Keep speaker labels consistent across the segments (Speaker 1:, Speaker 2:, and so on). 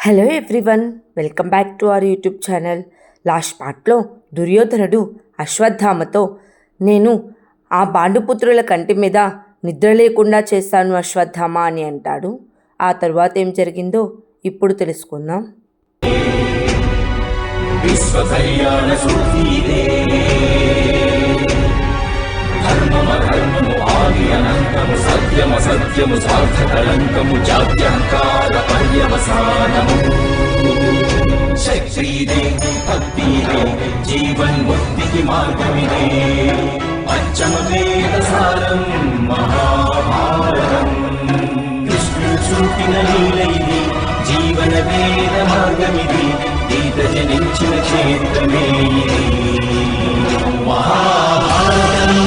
Speaker 1: Hello everyone, welcome back to our YouTube channel. Last పార్ట్లో దుర్యోధనుడు అశ్వత్థామతో నేను ఆ పాండుపుత్రుల కంటి మీద నిద్ర లేకుండా చేస్తాను అశ్వత్థామ అని అంటాడు. ఆ తర్వాత ఏం జరిగిందో ఇప్పుడు తెలుసుకుందాం.
Speaker 2: సత్యము సార్థకలంకము జాత్యంకార పర్యవసానము శక్తిదే భక్తిదే జీవన్ముక్తికి మార్గమిదే పంచమ వేద సారం మహాభారతం కృష్ణుడు చూపిన లీలైది జీవన వేద మార్గమిది గీత జనించిన క్షేత్రమే మహాభారతం.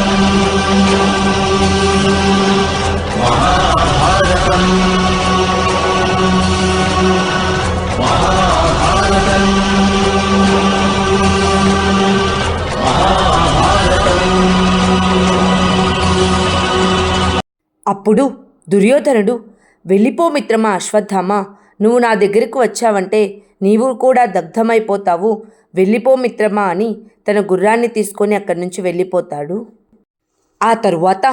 Speaker 1: అప్పుడు దుర్యోధనుడు, వెళ్ళిపో మిత్రమా అశ్వత్థామ, నువ్వు నా దగ్గరకు వచ్చావంటే నీవు కూడా దగ్ధమైపోతావు, వెళ్ళిపో మిత్రమా అని తన గుర్రాన్ని తీసుకొని అక్కడి నుంచి వెళ్ళిపోతాడు. ఆ తరువాత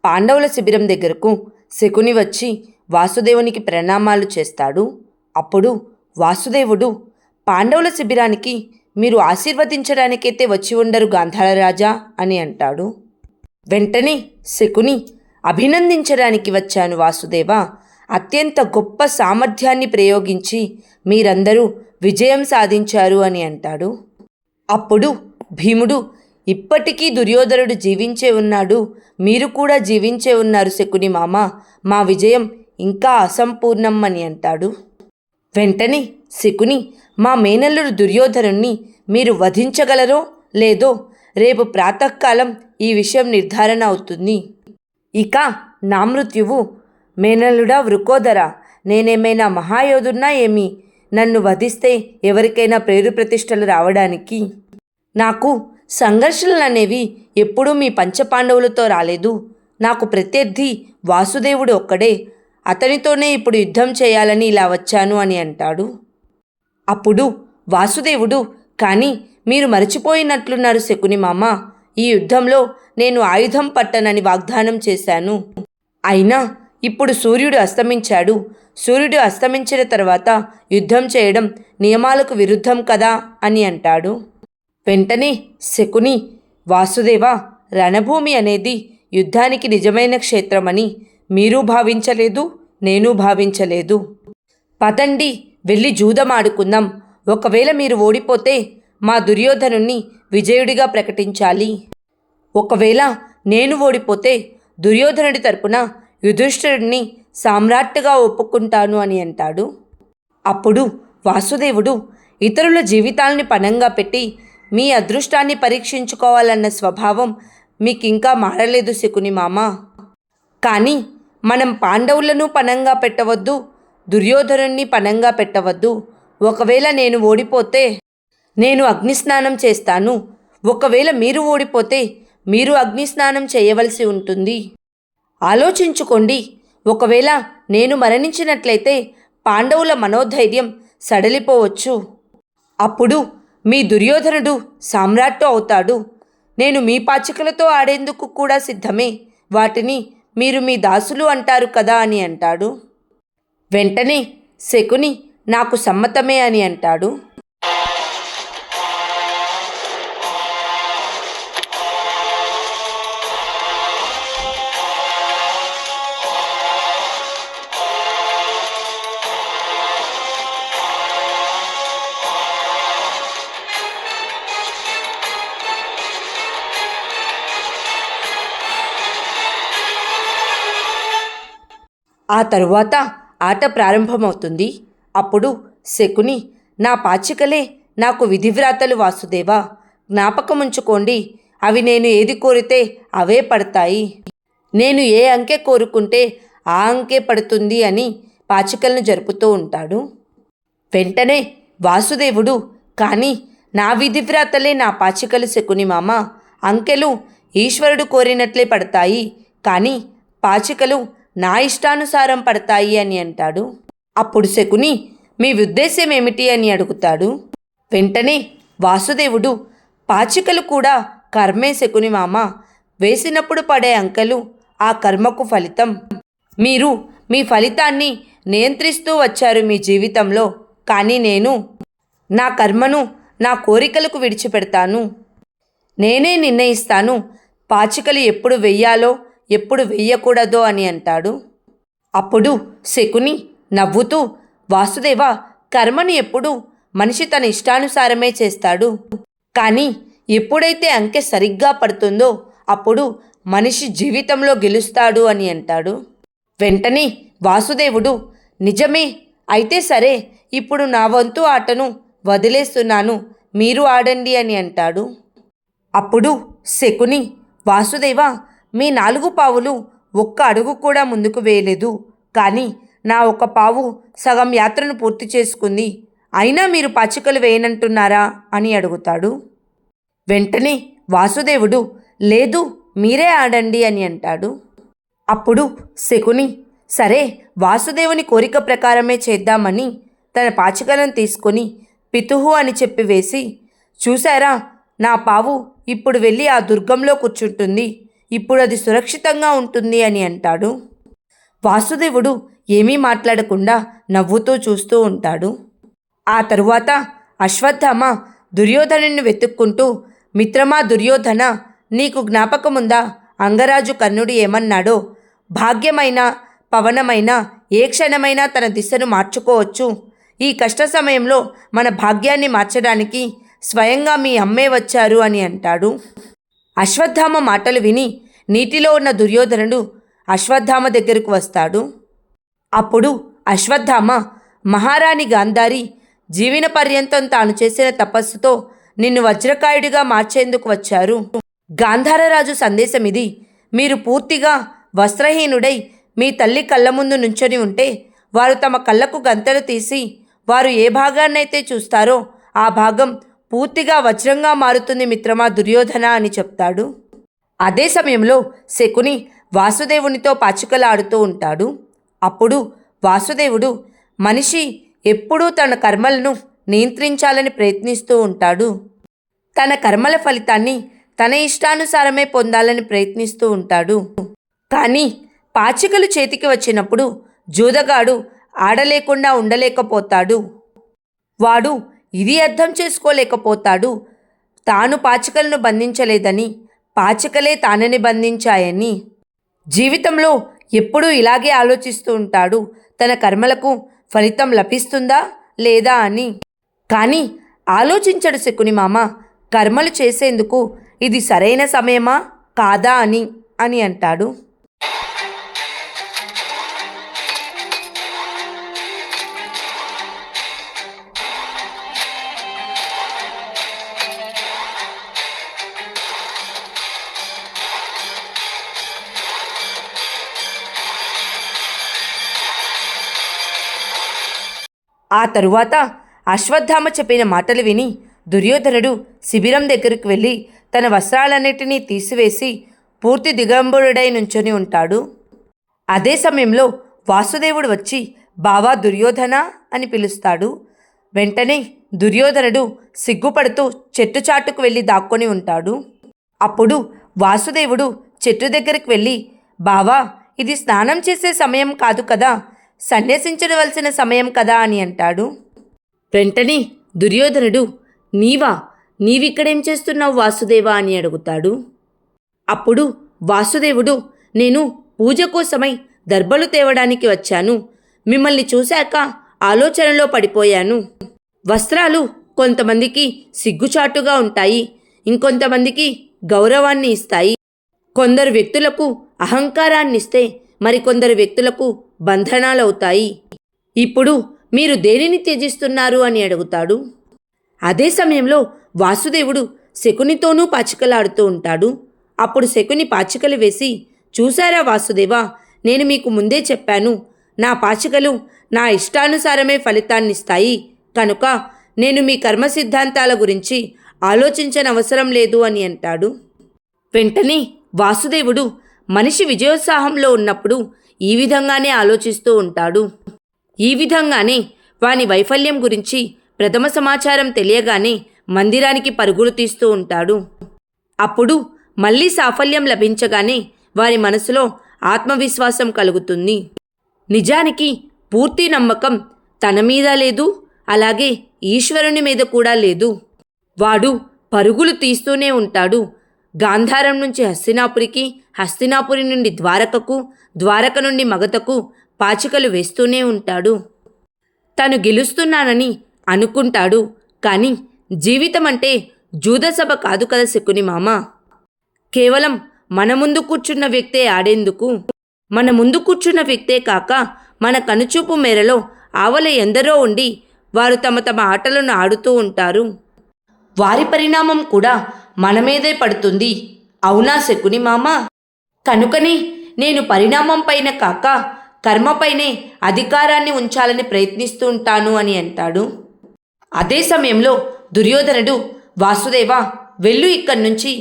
Speaker 1: పాండవుల శిబిరం దగ్గరకు శకుని వచ్చి వాసుదేవునికి ప్రణామాలు చేస్తాడు. అప్పుడు వాసుదేవుడు, పాండవుల శిబిరానికి మీరు ఆశీర్వదించడానికైతే వచ్చి ఉండరు గాంధార రాజా అని అంటాడు. వెంటనే శకుని, అభినందించడానికి వచ్చాను వాసుదేవ, అత్యంత గొప్ప సామర్థ్యాన్ని ప్రయోగించి మీరందరూ విజయం సాధించారు అని అంటాడు. అప్పుడు భీముడు, ఇప్పటికీ దుర్యోధనుడు జీవించే ఉన్నాడు, మీరు కూడా జీవించే ఉన్నారు శకుని మామ, మా విజయం ఇంకా అసంపూర్ణం అని అంటాడు. వెంటనే శకుని, మా మేనల్లుడు దుర్యోధనుణ్ణి మీరు వధించగలరో లేదో రేపు ప్రాతకాలం ఈ విషయం నిర్ధారణ అవుతుంది. ఇక నా మృత్యువు మేనల్లుడా వృకోదర, నేనేమైనా మహాయోధున్నా ఏమి? నన్ను వధిస్తే ఎవరికైనా పేరు ప్రతిష్టలు రావడానికి? నాకు సంఘర్షణలు అనేవి ఎప్పుడూ మీ పంచపాండవులతో రాలేదు. నాకు ప్రత్యర్థి వాసుదేవుడు ఒక్కడే, అతనితోనే ఇప్పుడు యుద్ధం చేయాలని ఇలా వచ్చాను అని అంటాడు. అప్పుడు వాసుదేవుడు, కానీ మీరు మరచిపోయినట్లున్నారు శకుని మామ, ఈ యుద్ధంలో నేను ఆయుధం పట్టనని వాగ్దానం చేశాను. అయినా ఇప్పుడు సూర్యుడు అస్తమించాడు, సూర్యుడు అస్తమించిన తర్వాత యుద్ధం చేయడం నియమాలకు విరుద్ధం కదా అని అంటాడు. వెంటనే శకుని, వాసుదేవ, రణభూమి అనేది యుద్ధానికి నిజమైన క్షేత్రమని మీరు భావించలేదు, నేను భావించలేదు. పదండి వెళ్ళి జూదమాడుకుందాం. ఒకవేళ మీరు ఓడిపోతే మా దుర్యోధనుణ్ణి విజయుడిగా ప్రకటించాలి. ఒకవేళ నేను ఓడిపోతే దుర్యోధనుడి తరపున యుధిష్ఠిరుడిని సామ్రాట్టుగా ఒప్పుకుంటాను అని అంటాడు. అప్పుడు వాసుదేవుడు, ఇతరుల జీవితాల్ని పణంగా పెట్టి మీ అదృష్టాన్ని పరీక్షించుకోవాలన్న స్వభావం మీకింకా మారలేదు శకుని మామ. కానీ మనం పాండవులను పణంగా పెట్టవద్దు, దుర్యోధనుణ్ణి పణంగా పెట్టవద్దు. ఒకవేళ నేను ఓడిపోతే నేను అగ్నిస్నానం చేస్తాను, ఒకవేళ మీరు ఓడిపోతే మీరు అగ్నిస్నానం చేయవలసి ఉంటుంది. ఆలోచించుకోండి, ఒకవేళ నేను మరణించినట్లయితే పాండవుల మనోధైర్యం సడలిపోవచ్చు. అప్పుడు మీ దుర్యోధనుడు సామ్రాట్టు అవుతాడు. నేను మీ పాచికలతో ఆడేందుకు కూడా సిద్ధమే, వాటిని మీరు మీ దాసులు అంటారు కదా అని అంటాడు. వెంటనే శకుని, నాకు సమ్మతమే అని అంటాడు. ఆ తరువాత ఆట ప్రారంభమవుతుంది. అప్పుడు శకుని, నా పాచికలే నాకు విధివ్రాతలు వాసుదేవా, జ్ఞాపకముంచుకోండి, అవి నేను ఏది కోరితే అవే పడతాయి. నేను ఏ అంకె కోరుకుంటే ఆ అంకె పడుతుంది అని పాచికలను జరుపుతూ ఉంటాడు. వెంటనే వాసుదేవుడు, కానీ నా విధివ్రాతలే నా పాచికలు శకుని మామ, అంకెలు ఈశ్వరుడు కోరినట్లే పడతాయి, కానీ పాచికలు నా ఇష్టానుసారం పడతాయి అని అంటాడు. అప్పుడు శకుని, మీ ఉద్దేశ్యం ఏమిటి అని అడుగుతాడు. వెంటనే వాసుదేవుడు, పాచికలు కూడా కర్మే శకుని మామ, వేసినప్పుడు పడే అంకెలు ఆ కర్మకు ఫలితం. మీరు మీ ఫలితాన్ని నియంత్రిస్తూ వచ్చారు మీ జీవితంలో, కానీ నేను నా కర్మను నా కోరికలకు విడిచిపెడతాను. నేనే నిర్ణయిస్తాను పాచికలు ఎప్పుడు వెయ్యాలో ఎప్పుడు వెయ్యకూడదో అని అంటాడు. అప్పుడు శకుని నవ్వుతూ, వాసుదేవ, కర్మను ఎప్పుడు మనిషి తన ఇష్టానుసారమే చేస్తాడు, కానీ ఎప్పుడైతే అంకె సరిగ్గా పడుతుందో అప్పుడు మనిషి జీవితంలో గెలుస్తాడు అని అంటాడు. వెంటనే వాసుదేవుడు, నిజమే, అయితే సరే, ఇప్పుడు నా వంతు ఆటను వదిలేస్తున్నాను, మీరు ఆడండి అని అంటాడు. అప్పుడు శకుని, వాసుదేవ, మీ 4 పావులు ఒక్క అడుగు కూడా ముందుకు వేయలేదు, కానీ నా ఒక పావు సగం యాత్రను పూర్తి చేసుకుంది, అయినా మీరు పాచికలు వేయనంటున్నారా అని అడుగుతాడు. వెంటనే వాసుదేవుడు, లేదు, మీరే ఆడండి అని అంటాడు. అప్పుడు శకుని, సరే, వాసుదేవుని కోరిక ప్రకారమే చేద్దామని తన పాచికలను తీసుకొని పితుహు అని చెప్పి వేసి, చూశారా, నా పావు ఇప్పుడు వెళ్ళి ఆ దుర్గంలో కూర్చుంటుంది, ఇప్పుడు అది సురక్షితంగా ఉంటుంది అని అంటాడు. వాసుదేవుడు ఏమీ మాట్లాడకుండా నవ్వుతూ చూస్తూ ఉంటాడు. ఆ తరువాత అశ్వత్థామ దుర్యోధనుని వెతుక్కుంటూ, మిత్రమా దుర్యోధన, నీకు జ్ఞాపకముందా అంగరాజు కర్ణుడు ఏమన్నాడో, భాగ్యమైన పవనమైన ఏ క్షణమైనా తన దిశను మార్చుకోవచ్చు, ఈ కష్ట సమయంలో మన భాగ్యాన్ని మార్చడానికి స్వయంగా మీ అమ్మే వచ్చారు అని అంటాడు. అశ్వత్థామ మాటలు విని నీటిలో ఉన్న దుర్యోధనుడు అశ్వత్థామ దగ్గరకు వస్తాడు. అప్పుడు అశ్వత్థామ, మహారాణి గాంధారి జీవన పర్యంతం తాను చేసిన తపస్సుతో నిన్ను వజ్రకాయుడిగా మార్చేందుకు వచ్చారు. గాంధారరాజు సందేశం ఇది, మీరు పూర్తిగా వస్త్రహీనుడై మీ తల్లి కళ్ళ ముందు నుంచొని ఉంటే వారు తమ కళ్ళకు గంతలు తీసి వారు ఏ భాగాన్నైతే చూస్తారో ఆ భాగం పూర్తిగా వజ్రంగా మారుతుంది మిత్రమా దుర్యోధన అని చెప్తాడు. అదే సమయంలో శకుని వాసుదేవునితో పాచికలాడుతూ ఉంటాడు. అప్పుడు వాసుదేవుడు, మనిషి ఎప్పుడూ తన కర్మలను నియంత్రించాలని ప్రయత్నిస్తూ ఉంటాడు, తన కర్మల ఫలితాన్ని తన ఇష్టానుసారమే పొందాలని ప్రయత్నిస్తూ ఉంటాడు. కానీ పాచికలు చేతికి వచ్చినప్పుడు జూదగాడు ఆడలేకుండా ఉండలేకపోతాడు. వాడు ఇది అర్థం చేసుకోలేకపోతాడు, తాను పాచికలను బంధించలేదని, పాచికలే తానని బంధించాయని. జీవితంలో ఎప్పుడూ ఇలాగే ఆలోచిస్తూ ఉంటాడు, తన కర్మలకు ఫలితం లభిస్తుందా లేదా అని. కానీ ఆలోచించడు శకుని మామ, కర్మలు చేసేందుకు ఇది సరైన సమయమా కాదా అని అంటాడు. ఆ తరువాత అశ్వత్థామ చెప్పిన మాటలు విని దుర్యోధనుడు శిబిరం దగ్గరికి వెళ్ళి తన వస్త్రాలన్నిటినీ తీసివేసి పూర్తి దిగంబరుడై నుంచొని ఉంటాడు. అదే సమయంలో వాసుదేవుడు వచ్చి, బావా దుర్యోధన అని పిలుస్తాడు. వెంటనే దుర్యోధనుడు సిగ్గుపడుతూ చెట్టు చాటుకు వెళ్ళి దాక్కొని ఉంటాడు. అప్పుడు వాసుదేవుడు చెట్టు దగ్గరికి వెళ్ళి, బావా, ఇది స్నానం చేసే సమయం కాదు కదా, సన్యసించవలసిన సమయం కదా అని అంటాడు. వెంటనే దుర్యోధనుడు, నీవిక్కడేం చేస్తున్నావు వాసుదేవా అని అడుగుతాడు. అప్పుడు వాసుదేవుడు, నేను పూజ కోసమై దర్భలు తేవడానికి వచ్చాను, మిమ్మల్ని చూశాక ఆలోచనలో పడిపోయాను. వస్త్రాలు కొంతమందికి సిగ్గుచాటుగా ఉంటాయి, ఇంకొంతమందికి గౌరవాన్ని ఇస్తాయి. కొందరు వ్యక్తులకు అహంకారాన్ని ఇస్తే మరికొందరు వ్యక్తులకు బంధనాలవుతాయి. ఇప్పుడు మీరు దేనిని త్యజిస్తున్నారు అని అడుగుతాడు. అదే సమయంలో వాసుదేవుడు శకునితోనూ పాచికలాడుతూ ఉంటాడు. అప్పుడు శకుని పాచికలు వేసి, చూశారా వాసుదేవా, నేను మీకు ముందే చెప్పాను, నా పాచికలు నా ఇష్టానుసారమే ఫలితాన్నిస్తాయి, కనుక నేను మీ కర్మ సిద్ధాంతాల గురించి ఆలోచించనవసరం లేదు అని అంటాడు. వెంటనే వాసుదేవుడు, మనిషి విజయోత్సాహంలో ఉన్నప్పుడు ఈ విధంగానే ఆలోచిస్తూ ఉంటాడు. ఈ విధంగానే వాని వైఫల్యం గురించి ప్రథమ సమాచారం తెలియగానే మందిరానికి పరుగులు తీస్తూ ఉంటాడు. అప్పుడు మళ్ళీ సాఫల్యం లభించగానే వారి మనసులో ఆత్మవిశ్వాసం కలుగుతుంది. నిజానికి పూర్తి నమ్మకం తన మీద లేదు, అలాగే ఈశ్వరుని మీద కూడా లేదు. వాడు పరుగులు తీస్తూనే ఉంటాడు. గాంధారం నుంచి హస్తినాపురికి, హస్తినాపురి నుండి ద్వారకకు, ద్వారక నుండి మగధకు పాచికలు వేస్తూనే ఉంటాడు. తను గెలుస్తున్నానని అనుకుంటాడు. కానీ జీవితం అంటే జూదసభ కాదు కదా శకుని మామ. కేవలం మన ముందు కూర్చున్న వ్యక్తే ఆడేందుకు. మన ముందు కూర్చున్న వ్యక్తే కాక మన కనుచూపు మేరలో ఆవల ఎందరో ఉండి వారు తమ తమ ఆటలను ఆడుతూ ఉంటారు. వారి పరిణామం కూడా మన మీదే పడుతుంది. అవునా శకుని మామ? కనుకనే నేను పరిణామం పైన కాక కర్మపైనే అధికారాన్ని ఉంచాలని ప్రయత్నిస్తూ ఉంటాను అని అంటాడు. అదే సమయంలో దుర్యోధనుడు, వాసుదేవ వెళ్ళు ఇక్కడి నుంచి,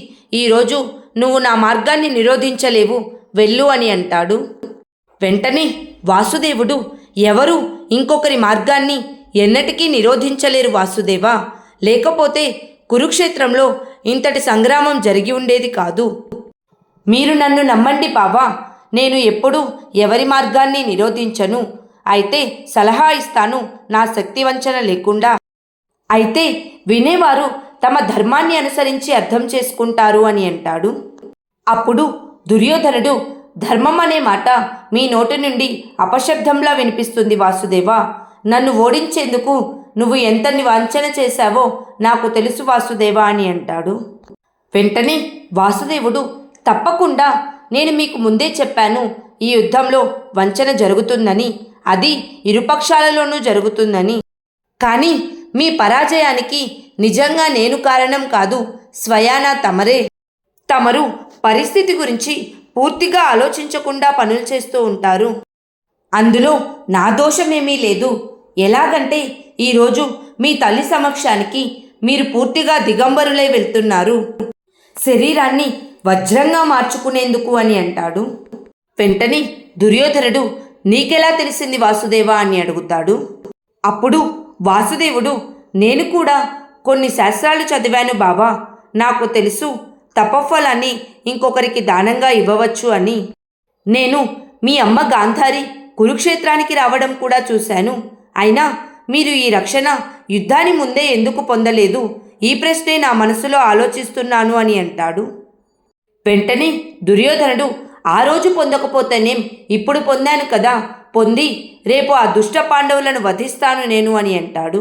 Speaker 1: ఈరోజు నువ్వు నా మార్గాన్ని నిరోధించలేవు, వెళ్ళు అని అంటాడు. వెంటనే వాసుదేవుడు, ఎవరు ఇంకొకరి మార్గాన్ని ఎన్నటికీ నిరోధించలేరు వాసుదేవా, లేకపోతే కురుక్షేత్రంలో ఇంతటి సంగ్రామం జరిగి ఉండేది కాదు. మీరు నన్ను నమ్మండి బావా, నేను ఎప్పుడూ ఎవరి మార్గాన్ని నిరోధించను. అయితే సలహా ఇస్తాను, నా శక్తి వంచన లేకుండా. అయితే వినేవారు తమ ధర్మాన్ని అనుసరించి అర్థం చేసుకుంటారు అని అంటాడు. అప్పుడు దుర్యోధనుడు, ధర్మం అనే మాట మీ నోటి నుండి అపశబ్దంలా వినిపిస్తుంది వాసుదేవా. నన్ను ఓడించేందుకు నువ్వు ఎంత వంచన చేశావో నాకు తెలుసు వాసుదేవా అని అంటాడు. వెంటనే వాసుదేవుడు, తప్పకుండా నేను మీకు ముందే చెప్పాను, ఈ యుద్ధంలో వంచన జరుగుతుందని, అది ఇరుపక్షాలలోనూ జరుగుతుందని. కానీ మీ పరాజయానికి నిజంగా నేను కారణం కాదు, స్వయానా తమరే. తమరు పరిస్థితి గురించి పూర్తిగా ఆలోచించకుండా పనులు చేస్తూ ఉంటారు. అందులో నా దోషమేమీ లేదు. ఎలాగంటే ఈరోజు మీ తల్లి సమక్షానికి మీరు పూర్తిగా దిగంబరులై వెళ్తున్నారు, శరీరాన్ని వజ్రంగా మార్చుకునేందుకు అని అంటాడు. వెంటనే దుర్యోధనుడు, నీకెలా తెలిసింది వాసుదేవా అని అడుగుతాడు. అప్పుడు వాసుదేవుడు, నేను కూడా కొన్ని శాస్త్రాలు చదివాను బావా, నాకు తెలుసు తపఫలాన్ని ఇంకొకరికి దానంగా ఇవ్వవచ్చు అని. నేను మీ అమ్మ గాంధారి కురుక్షేత్రానికి రావడం కూడా చూశాను. అయినా మీరు ఈ రక్షణ యుద్ధాన్ని ముందే ఎందుకు పొందలేదు, ఈ ప్రశ్నే నా మనసులో ఆలోచిస్తున్నాను అని అంటాడు. వెంటనే దుర్యోధనుడు, ఆ రోజు పొందకపోతేనేం, ఇప్పుడు పొందాను కదా, పొంది రేపు ఆ దుష్ట పాండవులను వధిస్తాను నేను అని అంటాడు.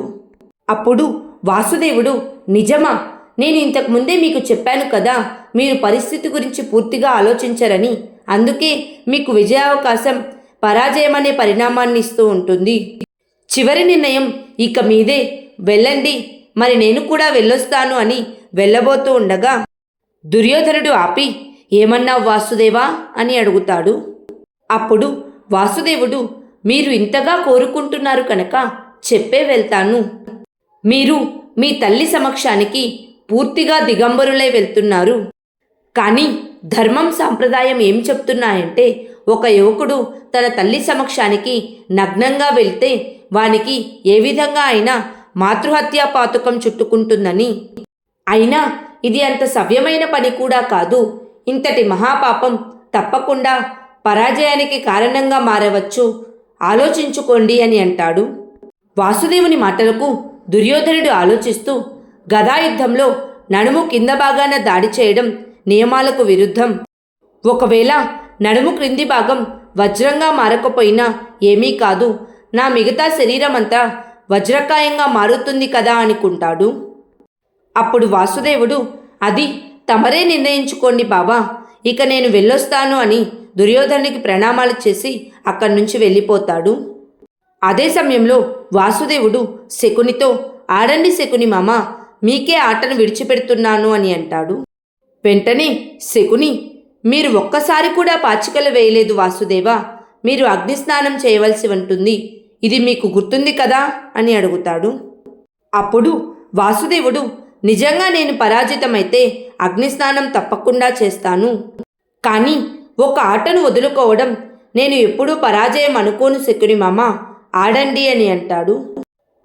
Speaker 1: అప్పుడు వాసుదేవుడు, నిజమా? నేను ఇంతకు ముందే మీకు చెప్పాను కదా, మీరు పరిస్థితి గురించి పూర్తిగా ఆలోచించరని. అందుకే మీకు విజయావకాశం పరాజయం అనే పరిణామాన్ని ఇస్తూ ఉంటుంది. చివరి నిర్ణయం ఇక మీదే, వెళ్ళండి, మరి నేను కూడా వెళ్ళొస్తాను అని వెళ్ళబోతూ ఉండగా దుర్యోధనుడు ఆపి, ఏమన్నావు వాసుదేవా అని అడుగుతాడు. అప్పుడు వాసుదేవుడు, మీరు ఇంతగా కోరుకుంటున్నారు కనుక చెప్పే వెళ్తాను. మీరు మీ తల్లి సమక్షానికి పూర్తిగా దిగంబరులై వెళ్తున్నారు. కానీ ధర్మం సాంప్రదాయం ఏం చెప్తున్నాయంటే, ఒక యువకుడు తన తల్లి సమక్షానికి నగ్నంగా వెళ్తే వానికి ఏ విధంగా అయినా మాతృహత్యా పాతకం చుట్టుకుంటుందని. అయినా ఇది అంత సవ్యమైన పని కూడా కాదు. ఇంతటి మహాపాపం తప్పకుండా పరాజయానికి కారణంగా మారవచ్చు, ఆలోచించుకోండి అని అంటాడు. వాసుదేవుని మాటలకు దుర్యోధనుడు ఆలోచిస్తూ, గదాయుద్ధంలో నడుము కింద భాగాన దాడి చేయడం నియమాలకు విరుద్ధం. ఒకవేళ నడుము క్రింది భాగం వజ్రంగా మారకపోయినా ఏమీ కాదు, నా మిగతా శరీరం అంతా వజ్రకాయంగా మారుతుంది కదా అనుకుంటాడు. అప్పుడు వాసుదేవుడు, అది తమరే నిర్ణయించుకోండి బావా, ఇక నేను వెళ్ళొస్తాను అని దుర్యోధనునికి ప్రణామాలు చేసి అక్కడి నుంచి వెళ్ళిపోతాడు. అదే సమయంలో వాసుదేవుడు శకునితో, ఆడండి శకుని మామ, మీకే ఆటను విడిచిపెడుతున్నాను అని అంటాడు. వెంటనే శకుని, మీరు ఒక్కసారి కూడా పాచికలు వేయలేదు వాసుదేవా, మీరు అగ్నిస్నానం చేయవలసి ఉంటుంది, ఇది మీకు గుర్తుంది కదా అని అడుగుతాడు. అప్పుడు వాసుదేవుడు, నిజంగా నేను పరాజితమైతే అగ్నిస్నానం తప్పకుండా చేస్తాను. కానీ ఒక ఆటను వదులుకోవడం నేను ఎప్పుడూ పరాజయం అనుకోను శకుని మామ, ఆడండి అని అంటాడు.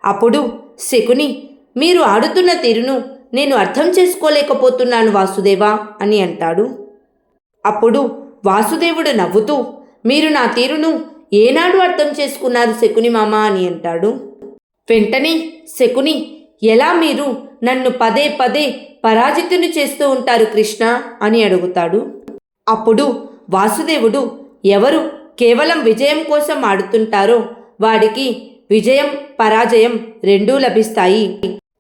Speaker 1: అప్పుడు శకుని, మీరు ఆడుతున్న తీరును నేను అర్థం చేసుకోలేకపోతున్నాను వాసుదేవా అని అంటాడు. అప్పుడు వాసుదేవుడు నవ్వుతూ, మీరు నా తీరును ఏనాడు అర్థం చేసుకున్నారు శకుని మామ అని అంటాడు. వెంటనే శకుని, ఎలా మీరు నన్ను పదే పదే పరాజితుని చేస్తూ ఉంటారు కృష్ణ అని అడుగుతాడు. అప్పుడు వాసుదేవుడు, ఎవరు కేవలం విజయం కోసం ఆడుతుంటారో వాడికి విజయం పరాజయం రెండూ లభిస్తాయి.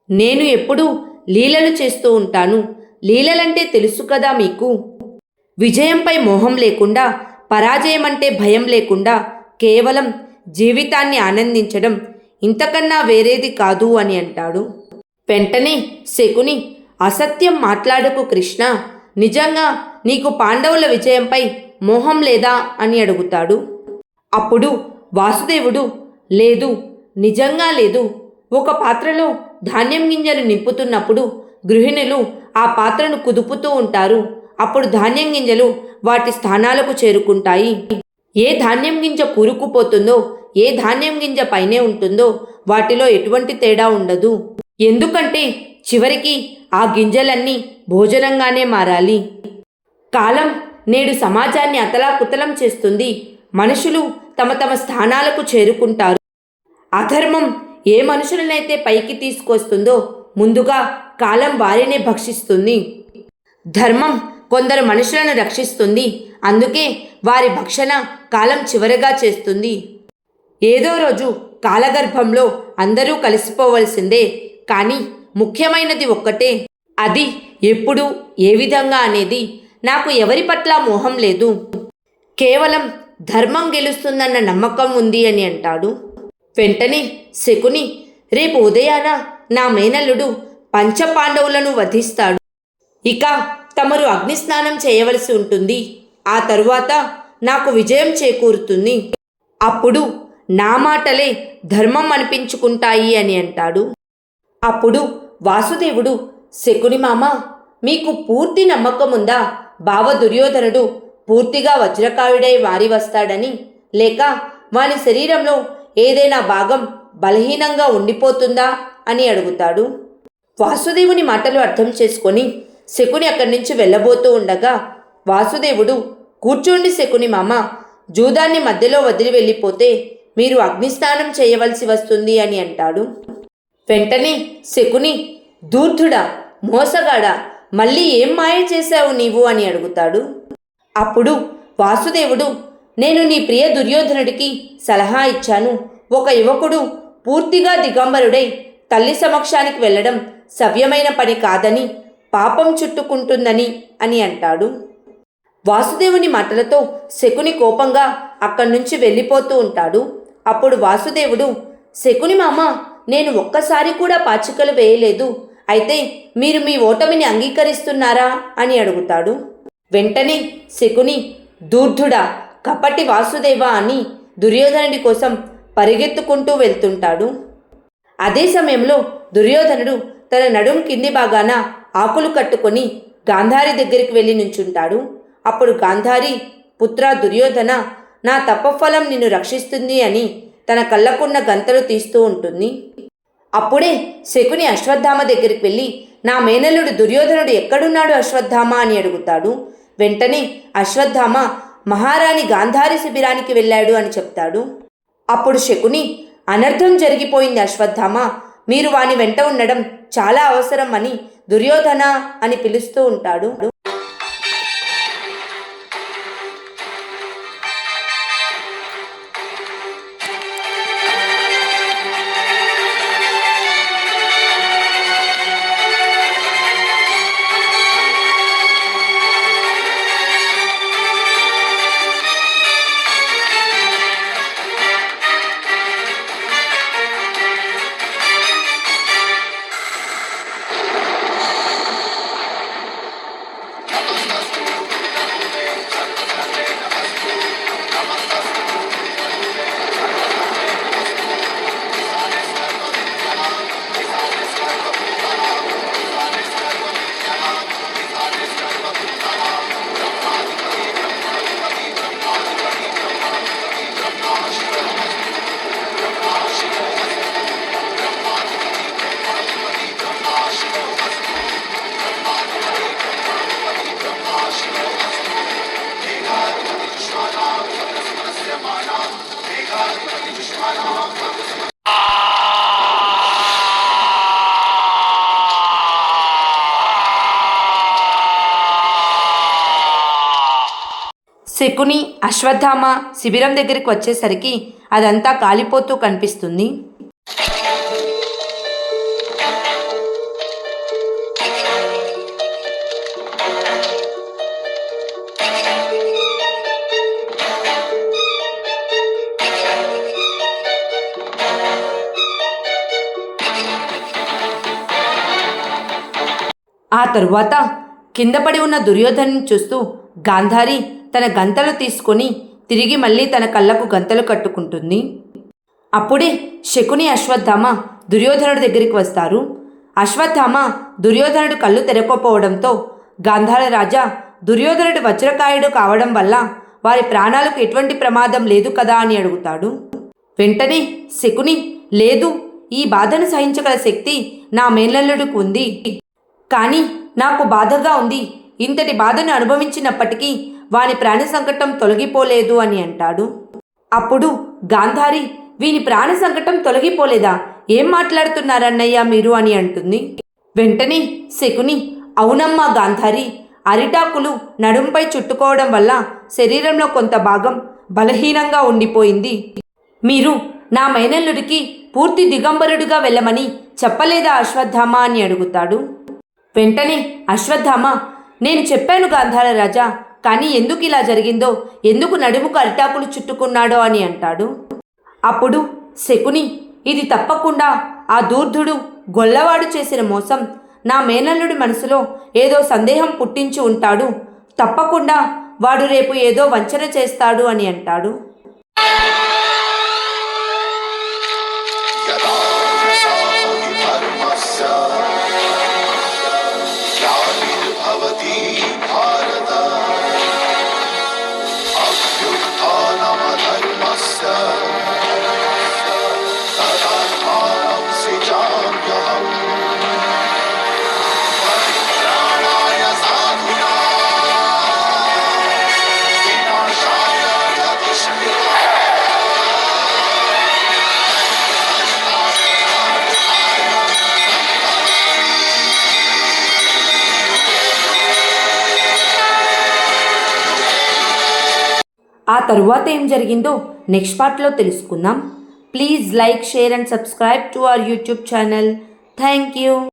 Speaker 1: నేను ఎప్పుడూ లీలలు చేస్తూ ఉంటాను. లీలలంటే తెలుసు కదా మీకు. విజయంపై మోహం లేకుండా, పరాజయం అంటే భయం లేకుండా కేవలం జీవితాన్ని ఆనందించడం ఇంతకన్నా వేరేది కాదు అని అంటాడు. వెంటనే శకుని, అసత్యం మాట్లాడకు కృష్ణ, నిజంగా నీకు పాండవుల విజయంపై మోహం లేదా అని అడుగుతాడు. అప్పుడు వాసుదేవుడు, లేదు, నిజంగా లేదు. ఒక పాత్రలో ధాన్యం గింజలు నింపుతున్నప్పుడు గృహిణులు ఆ పాత్రను కుదుపుతూ ఉంటారు. అప్పుడు ధాన్యం గింజలు వాటి స్థానాలకు చేరుకుంటాయి. ఏ ధాన్యం గింజ కూరుకుపోతుందో, ఏ ధాన్యం గింజ పైనే ఉంటుందో వాటిలో ఎటువంటి తేడా ఉండదు. ఎందుకంటే చివరికి ఆ గింజలన్నీ భోజనంగానే మారాలి. కాలం నేడు సమాజాన్ని అతలాకుతలం చేస్తుంది. మనుషులు తమ తమ స్థానాలకు చేరుకుంటారు. అధర్మం ఏ మనుషులనైతే పైకి తీసుకొస్తుందో ముందుగా కాలం వారినే భక్షిస్తుంది. ధర్మం కొందరు మనుషులను రక్షిస్తుంది. అందుకే వారి భక్షణ కాలం చివరగా చేస్తుంది. ఏదో రోజు కాలగర్భంలో అందరూ కలిసిపోవలసిందే. కానీ ముఖ్యమైనది ఒక్కటే, అది ఎప్పుడు ఏ విధంగా అనేది నాకు ఎవరి పట్ల మోహం లేదు. కేవలం ధర్మం గెలుస్తుందన్న నమ్మకం ఉంది అని అంటాడు. వెంటనే శకుని, రేపు ఉదయాన నా మేనల్లుడు పంచపాండవులను వధిస్తాడు. ఇక తమరు అగ్నిస్నానం చేయవలసి ఉంటుంది. ఆ తరువాత నాకు విజయం చేకూరుతుంది. అప్పుడు నా మాటలే ధర్మం అనిపించుకుంటాయి అని అంటాడు. అప్పుడు వాసుదేవుడు, శకుని మామ, మీకు పూర్తి నమ్మకం ఉందా బావ దుర్యోధనుడు పూర్తిగా వజ్రకాయుడై వారి వస్తాడని, లేక వాని శరీరంలో ఏదైనా భాగం బలహీనంగా ఉండిపోతుందా అని అడుగుతాడు. వాసుదేవుని మాటలు అర్థం చేసుకొని శకుని అక్కడి నుంచి వెళ్ళబోతూ ఉండగా వాసుదేవుడు, కూర్చోండి శకుని మామ, జూదాన్ని మధ్యలో వదిలి వెళ్ళిపోతే మీరు అగ్నిస్నానం చేయవలసి వస్తుంది అని అంటాడు. వెంటనే శకుని, ధూర్తుడా, మోసగాడా, మళ్ళీ ఏం మాయ చేశావు నీవు అని అడుగుతాడు. అప్పుడు వాసుదేవుడు, నేను నీ ప్రియ దుర్యోధనుడికి సలహా ఇచ్చాను. ఒక యువకుడు పూర్తిగా దిగంబరుడై తల్లి సమక్షానికి వెళ్ళడం సవ్యమైన పని కాదని, పాపం చుట్టుకుంటుందని అని అంటాడు. వాసుదేవుని మాటలతో శకుని కోపంగా అక్కడి నుంచి వెళ్ళిపోతూ ఉంటాడు. అప్పుడు వాసుదేవుడు, శకుని మామ, నేను ఒక్కసారి కూడా పాచికలు వేయలేదు. అయితే మీరు మీ ఓటమిని అంగీకరిస్తున్నారా అని అడుగుతాడు. వెంటనే శకుని, ధూర్తుడా, కపటి వాసుదేవ అని దుర్యోధనుడి కోసం పరిగెత్తుకుంటూ వెళ్తుంటాడు. అదే సమయంలో దుర్యోధనుడు తన నడుం కింది భాగాన ఆకులు కట్టుకొని గాంధారి దగ్గరికి వెళ్ళి నుంచుంటాడు. అప్పుడు గాంధారి, పుత్ర దుర్యోధన, నా తపఫలం నిన్ను రక్షిస్తుంది అని తన కళ్ళకున్న గంతలు తీస్తూ ఉంటుంది. అప్పుడే శకుని అశ్వత్థామ దగ్గరికి వెళ్ళి, నా మేనల్లుడు దుర్యోధనుడు ఎక్కడున్నాడు అశ్వత్థామ అని అడుగుతాడు. వెంటనే అశ్వత్థామ మహారాణి గాంధారి శిబిరానికి వెళ్ళాడు అని చెప్తాడు. అప్పుడు శకుని, అనర్థం జరిగిపోయింది అశ్వత్థామ, మీరు వాని వెంట ఉండడం చాలా అవసరం అని దుర్యోధన అని పిలుస్తూ ఉంటాడు. శకుని అశ్వత్థామ శిబిరం దగ్గరికి వచ్చేసరికి అదంతా కాలిపోతూ కనిపిస్తుంది. ఆ తరువాత కింద పడి ఉన్న దుర్యోధను చూస్తూ గాంధారి తన గంతలు తీసుకొని తిరిగి మళ్ళీ తన కళ్ళకు గంతలు కట్టుకుంటుంది. అప్పుడే శకుని అశ్వత్థామ దుర్యోధనుడి దగ్గరికి వస్తారు. అశ్వత్థామ దుర్యోధనుడు కళ్ళు తెరకపోవడంతో గాంధార రాజా దుర్యోధనుడు వజ్రకాయుడు కావడం వల్ల వారి ప్రాణాలకు ఎటువంటి ప్రమాదం లేదు కదా అని అడుగుతాడు. వెంటనే శకుని, లేదు, ఈ బాధను సహించగల శక్తి నా మేనల్లుడికి ఉంది, కానీ నాకు బాధగా ఉంది. ఇంతటి బాధను అనుభవించినప్పటికీ వాని ప్రాణ సంకటం తొలగిపోలేదు అని అంటాడు. అప్పుడు గాంధారి, వీని ప్రాణ సంకటం తొలగిపోలేదా? ఏం మాట్లాడుతున్నారన్నయ్యా మీరు అని అంటుంది. వెంటనే శకుని, అవునమ్మా గాంధారి, అరిటాకులు నడుంపై చుట్టుకోవడం వల్ల శరీరంలో కొంత భాగం బలహీనంగా ఉండిపోయింది. మీరు నా మేనల్లుడికి పూర్తి దిగంబరుడిగా వెళ్ళమని చెప్పలేదా అశ్వత్థామ అని అడుగుతాడు. వెంటనే అశ్వత్థామ, నేను చెప్పాను గాంధార రాజా, కానీ ఎందుకు ఇలా జరిగిందో, ఎందుకు నడుముకు అరిటాకులు చుట్టుకున్నాడో అని అంటాడు. అప్పుడు శకుని, ఇది తప్పకుండా ఆ దూర్ధుడు గొల్లవాడు చేసిన మోసం. నా మేనల్లుడి మనసులో ఏదో సందేహం పుట్టించి ఉంటాడు. తప్పకుండా వాడు రేపు ఏదో వంచన చేస్తాడు అని అంటాడు. ఆ తరువాత ఏం జరిగిందో నెక్స్ట్ పార్ట్లో తెలుసుకుందాం. Please like, share and subscribe to our YouTube channel. Thank you.